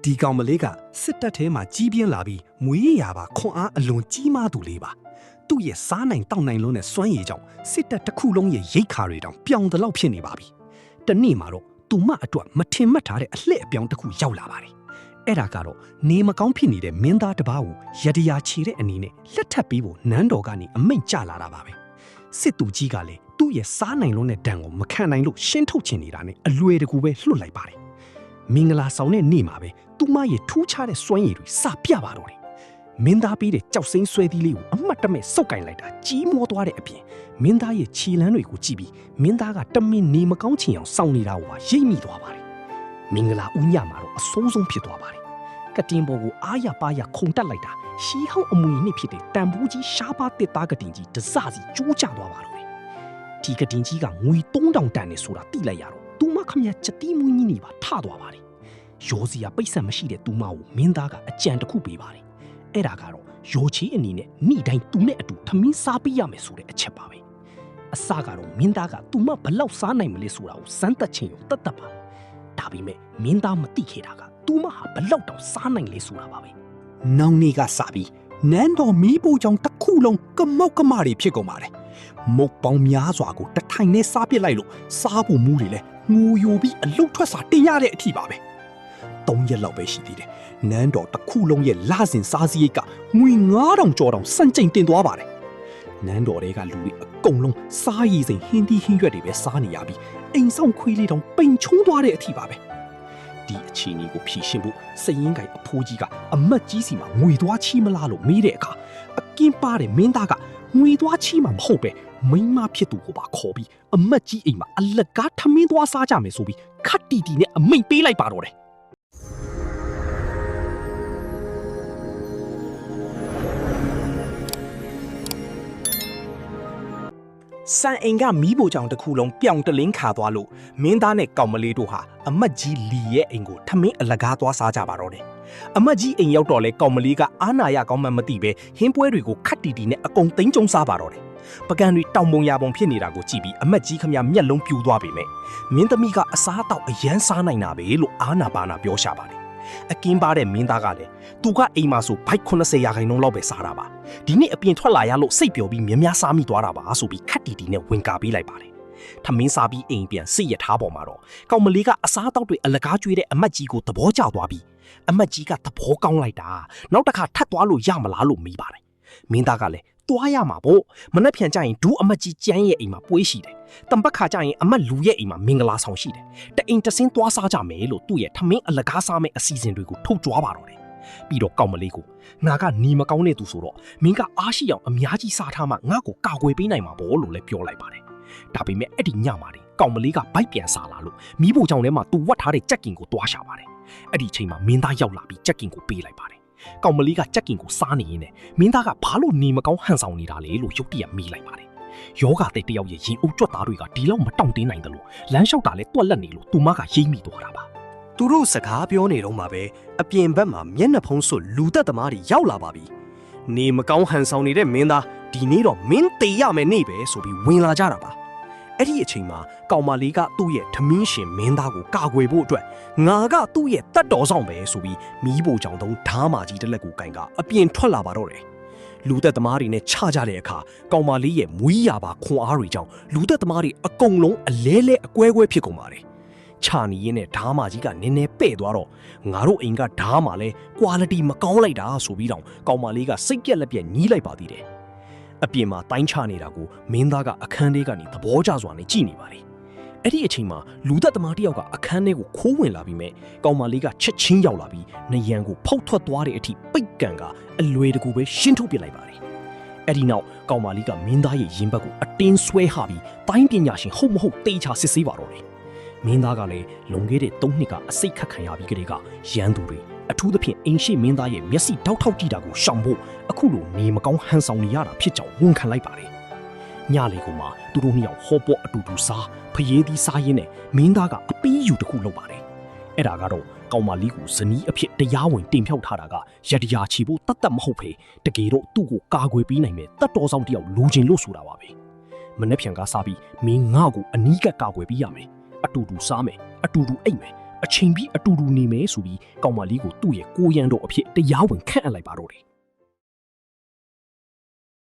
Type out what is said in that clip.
ဒီကောင်မလေးကစစ်တပ်ထဲမှာကြီးပြင်းလာပြီးမွေးရပါခွန်အားအလွန်ကြီးမားသူလေးပါသူ့ရဲ့စားနိုင်တောက်နိုင်လုံးနဲ့စွမ်းရည်ကြောင့်စစ်တပ်တစ်ခုလုံးရဲ့ရိတ်ခါတွေတောင်ပြောင်းတလောက်ဖြစ်နေပါပြီတနေ့မှာတော့သူမအတွက်မထင်မှတ်ထားတဲ့အလှည့်အပြောင်းတစ်ခုရောက်လာပါတယ်အဲ့ဒါကတော့နေမကောင်းဖြစ်နေတဲ့မင်းသားတစ်ပါးကိုရတရာချေတဲ့အနေနဲ့လက်ထပ်ပြီးဖို့နန်းတော်ကနေအမိန့်ကျလာတာပါပဲစစ်သူကြီးကလည်းသူ့ရဲ့စားနိုင်လုံးနဲ့တန်ကိုမခံနိုင်လို့ရှင်းထုတ်ချင်နေတာနဲ့အလွယ်တကူပဲလွတ်လိုက်ပါတယ်မင်္ဂလာဆောင်တဲ့နေ့မှာပဲသူမရဲ့ထူးခြားတဲ့စွမ်းရည်တွေစပြပါတော့တယ်မင်းသားပေးတဲ့ကြောက်စိမ့်ဆွဲသီးလေးကိုအမှတ်တမဲ့စုပ်ကင်လိုက်တာကြီးမောသွားတဲ့အပြင်မင်းသားရဲ့ခြေလမ်းတွေကိုကြည့်ပြီးမင်းသားကတမင်နေမကောင်းချင်အောင်စောင့်နေတာကိုပါရိပ်မိသွားပါတယ်မင်္ဂလာဦးညမှာတော့အဆိုးဆုံးဖြစ်သွားပါတယ်ကတင်ပေါ်ကိုအားရပါရခုန်တက်လိုက်တာရှီဟောင်းအမွေနှစ်ဖြစ်တဲ့တန်ဖိုးကြီးရှားပါးတစ်သားကတင်ကြီးတစစီကျိုးကျသွားပါတော့တယ်ဒီကတင်ကြီးကငွေ3000တန်နေဆိုတာသိလိုက်ရတော့သူမခမရချက်တီးမွေးကြီးနေပါထသွားပါတယ်ရောစီယာပိတ်ဆက်မရှိတဲ့သူမကိုမင်းသားကအကြံတစ်ခုပေးပါတယ်အဲ့ဒါကတော့ရောချီအနေနဲ့နေ့တိုင်းသူနဲ့အတူထမင်းစားပေးရမယ်ဆိုတဲ့အချက်ပါပဲအစကတော့မင်းသားကသူမဘလောက်စားနိုင်မလဲဆိုတာကိုစမ်းသပ်ခြင်းရုံတတ်ပါဒါပေမဲ့မင်းသားမသိခဲ့တာကသူမဟာဘလောက်တောင်စားနိုင်လဲဆိုတာပါပဲနောင်နေ့ကစပြီးနန်းတော်မီးပိုးကြောင်တစ်ခုလုံးကမောက်ကမတွေဖြစ်ကုန်ပါတယ်မုတ်ပေါင်းများစွာကိုတထိုင်နဲ့စားပစ်လိုက်လို့စားဖို့မူးတွေလဲငိုယိုပြီးအလုတ်ထွက်စာတင်ရတဲ့အထိပါပဲ3ရက်လောက်ပဲရှိသေးတယ်နန်းတော်တစ်ခုလုံးရဲ့လစဉ်စားစရိတ်ကငွေ9000ကျော်တောင်စံချိန်တင်သွားပါတယ်နန်းတော်တွေကလူတွေအကုန်လုံးစားရည်စိမ်ဟင်းသီးဟင်းရွက်တွေပဲစားနေရပြီးအိမ်ဆောင်ခွေးလေးတောင်ပိန်ချုံးသွားတဲ့အထိပါပဲဒီအခြေအနေကိုဖြေရှင်းဖို့စည်ရင်းကိုင်အဖိုးကြီးကအမတ်ကြီးစီမှာငွေသွားချီးမလားလို့မေးတဲ့အခါအကင်းပါတဲ့မင်းသားကငွေသွားချီးမှာမဟုတ်ပဲမိန်းမဖြစ်သူကိုပါခေါ်ပြီးအမတ်ကြီးအိမ်မှာအလကားထမင်းသွားစားကြမယ်ဆိုပြီးခတ်တီတီနဲ့အမိန့်ပေးလိုက်ပါတော့တယ်စံအိမ်ကမီးပိုကြောင်တစ်ခုလုံးပြောင်တလင်းခါသွားလို့မင်းသားနဲ့ကောင်မလေးတို့ဟာအမတ်ကြီးလီရဲ့အိမ်ကိုထမင်းအလကားသွားစားကြပါတော့တယ်အမတ်ကြီးအိမ်ရောက်တော့လဲကောင်မလေးကအာနာရကောင်းမှမသိပဲဟင်းပွဲတွေကိုခတ်တီတီနဲ့အကုန်သိမ်းကျုံစားပါတော့တယ်ပကံတွေတောင်ပုံရပုံဖြစ်နေတာကိုကြည့်ပြီးအမတ်ကြီးခမမျက်လုံးပြူသွားပြီမဲ့မင်းသမီးကအစားအသောက်အရန်စားနိုင်တာပဲလို့အာနာပါနာပြောရှာပါတယ်အကင်းပါတဲ့မင်းသားကလည်းသူကအိမ်မှာဆိုဘိုက်80ရာခိုင်နှုန်းလောက်ပဲစားတာပါဒီနေ့အပြင်ထွက်လာရလို့စိတ်ပျော်ပြီးများစားမိသွားတာပါဆိုပြီးခတ်တီတီနဲ့ဝင်ကာပေးလိုက်ပါတယ်ထမင်းစားပြီးအိမ်ပြန်စိတ်ရထားပေါ်မှာတော့ကောင်မလေးကအစားအသောက်တွေအလကားကျွေးတဲ့အမတ်ကြီးကိုသဘောကျသွားပြီးအမတ်ကြီးကသဘောကောင်းလိုက်တာနောက်တစ်ခါထပ်သွားလို့ရမလားလို့မေးပါတယ်မင်းသားကလည်းသွားရမှာပေါ့မနှက်ဖြန်ကြရင်ဒူးအမတ်ကြီးကျန်းရဲ့အိမ်မှာပွဲရှိတယ်တံပတ်ခါကြရင်အမတ်လူရဲ့အိမ်မှာမင်္ဂလာဆောင်ရှိတယ်တအိမ်တဆင်းသွားစားကြမယ်လို့သူ့ရဲ့ထမင်းအလကားစားမယ့်အစီအစဉ်တွေကိုထုတ်ကြွားပါတော့တယ်ပြီးတော့ကောင်မလေးကိုငါကနေမကောင်းတဲ့သူဆိုတော့မင်းကအားရှိအောင်အများကြီးစားထားမှငါ့ကိုကာကွယ်ပေးနိုင်မှာပေါ့လို့လည်းပြောလိုက်ပါတယ်ဒါပေမဲ့အဲ့ဒီညမှာကောင်မလေးကဘိုက်ပြန်စားလာလို့မီးပိုချောင်ထဲမှာသူဝတ်ထားတဲ့ကြက်ကင်ကိုတွားရှာပါတယ်အဲ့ဒီအချိန်မှာမင်းသားရောက်လာပြီးကြက်ကင်ကိုပေးလိုက်ပါတယ်ကောင်မလေးကကြက်ကင်ကိုစားနေရင်းနဲ့မင်းသားကဘာလို့နေမကောင်းဟန်ဆောင်နေတာလဲလို့ရုတ်တရက်မေးလိုက်ပါတယ်ယောဂတဲ့တယောက်ရဲ့ရင်အုပ်ကြွက်သားတွေကဒီလောက်မတောင့်တင်းနိုင်တယ်လို့လမ်းလျှောက်တာလဲတွက်လက်နေလို့သူမကရိပ်မိသွားတာပါသူတို့စကားပြောနေတော့မှပဲအပြင်ဘက်မှာမျက်နှာဖုံးစွပ်လူသက်သမားတွေရောက်လာပါပြီနေမကောင်းဟန်ဆောင်နေတဲ့မင်းသားဒီနေ့တော့မင်းတေရမယ်နေ့ပဲဆိုပြီးဝင်လာကြတာပါအဲ့ဒီအချိန်မှာကောင်မလေးကသူ့ရဲ့ထမင်းရှင်မင်းသားကိုကာကွယ်ဖို့အတွက်ငါကသူ့ရဲ့တတ်တော်ဆောင်ပဲဆိုပြီးမီးပိုကြောင်တုံးဓားမာကြီးတစ်လက်ကိုကင်ကအပြင်ထွက်လာပါတော့တယ်လူသက်သမားတွေနဲ့ခြားကြတဲ့အခါကောင်မလေးရဲ့မွေးရပါခွန်အားတွေကြောင့်လူသက်သမားတွေအကုန်လုံးအလဲလဲအကွဲကွဲဖြစ်ကုန်ပါတယ်ခြာနီရင်နဲ့ဓားမာကြီးကနည်းနည်းပဲ့သွားတော့ငါတို့အိမ်ကဓားမာလဲ quality မကောင်းလိုက်တာဆိုပြီးတော့ကောင်မလေးကစိတ်ပြက်လက်ပြက်ညီးလိုက်ပါသေးတယ်အပြင်မှာတိုင်းချနေတာကိုမင်းသားကအခန်းထဲကနေသဘောကျစွာနဲ့ကြည့်နေပါလေအဲ့ဒီအချိန်မှာလူသက်သမားတယောက်ကအခန်းထဲကိုခိုးဝင်လာပြီးမဲ့ကောင်မလေးကချက်ချင်းရောက်လာပြီးနရံကိုဖောက်ထွက်သွားတဲ့အထိပိတ်ကန်ကအလွယ်တကူပဲရှင်းထုတ်ပစ်လိုက်ပါတယ်အဲ့ဒီနောက်ကောင်မလေးကမင်းသားရဲ့ရင်ဘတ်ကိုအတင်းဆွဲဟပြီးတိုင်းပညာရှင်ဟုတ်မဟုတ်တေချာစစ်ဆေးပါတော့တယ်မင်းသားကလည်းလွန်ခဲ့တဲ့3နှစ်ကအစိတ်ခတ်ခံရပြီးကလေးကရန်သူတွေအထူးသဖြင့်အင်ရှိမင်းသားရဲ့မျက်စိတောက်ထောက်ကြည့်တာကိုရှောင်ဖို့အခုလိုနေမကောင်းဟန်ဆောင်နေရတာဖြစ်ကြောင်းဝန်ခံလိုက်ပါတယ်ညလေးကမှသူတို့နှစ်ယောက်ဟောပေါ်အတူတူစားဖျေးသီးစားရင်းနဲ့မင်းသားကအပီးယူတစ်ခုလုပ်ပါတယ်အဲ့ဒါကတော့ကောင်မလေးကိုဇနီးအဖြစ်တရားဝင်တင်မြှောက်ထားတာကရတရာချီဖို့တတ်မဟုတ်ဖေတကယ်တော့သူ့ကိုကာကွယ်ပေးနိုင်မဲ့တတ်တော်ဆောင်တယောက်လိုချင်လို့ဆိုတာပါပဲမနေ့ဖြန်ကစားပြီးမင်းငါ့ကိုအနီးကပ်ကာကွယ်ပေးရမယ်အတူတူစားမယ်အတူတူအိပ်မယ် အချိန်ပြီးအတူတူနေမယ်ဆိုပြီးကောင်မလေးကိုသူ့ရဲ့ကိုရန်တော်အဖြစ်တရားဝင်ခန့်အပ်လိုက်ပါတော့တယ်